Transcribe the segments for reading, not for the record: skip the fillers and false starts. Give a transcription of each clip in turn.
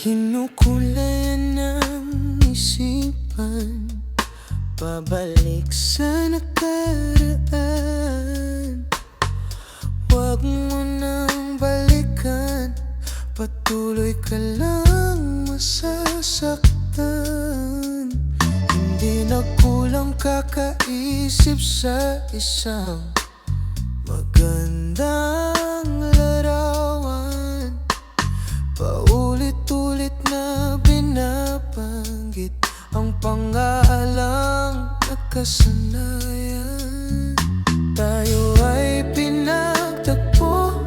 Kinukulayan ng isipan, pabalik sa nakaraan. Huwag mo nang balikan, patuloy ka lang masasaktan. Hindi na kulang kakaisip sa isang magandang larawan. Paulit-ulit na binabanggit ang pangalang nakasanayan. Tayo ay pinagtagpo,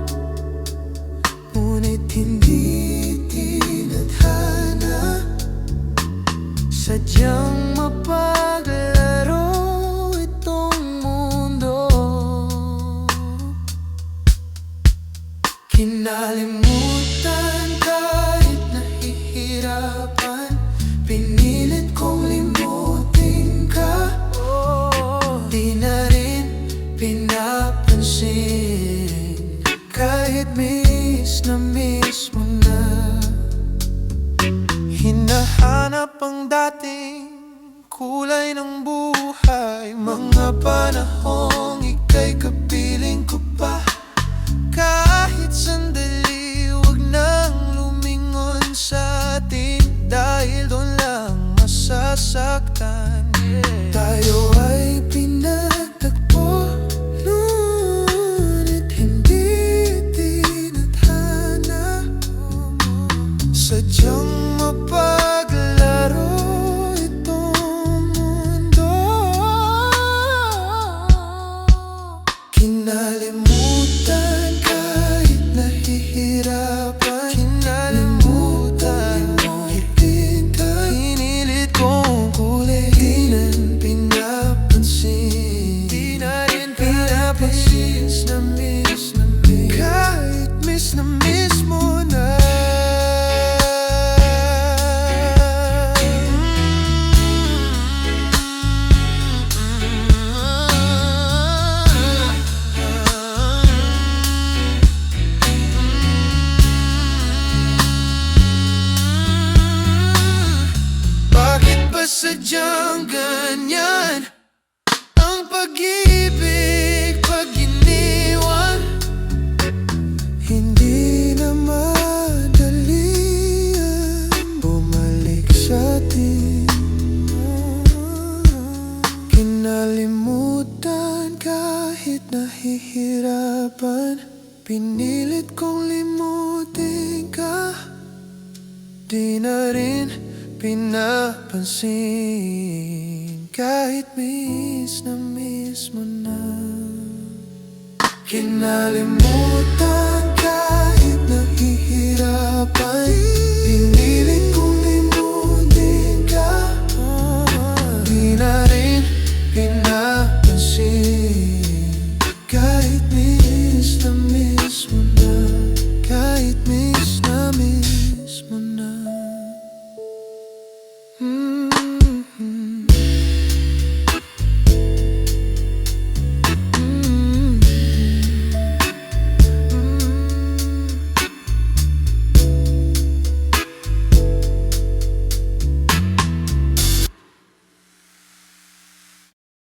ngunit hindi tinadhana. Sadyang mapaglaro itong mundo. Kinalimutan kahit nahihirapan, pinilit kong limutin ka. Di na rin pinapansin, kahit miss na miss mo na. Hinahanap ang dating kulay ng buhay, mga panahong ika'y kapiling ko pa. Kahit sandali, huwag nang lumingon sa atin, dahil doon lang masasaktan. Tayo ay pinagtagpo, ngunit hindi tinadhana. Sadyang mapaglaro itong mundo. Kinalimutan kahit nahihirapan, kinalimutan itin ka. Pinilit kong kulitin, pinapansin, di na rin pinapansin. Miss na miss, kahit miss na miss mo na. Sadyang ganyan ang pag-ibig pag iniwan. Hindi na madali bumalik sa atin. Kinalimutan kahit nahihirapan, pinilit kong limutin ka. Di na rin pinapansin, kahit miss na miss mo na. Kinalimutan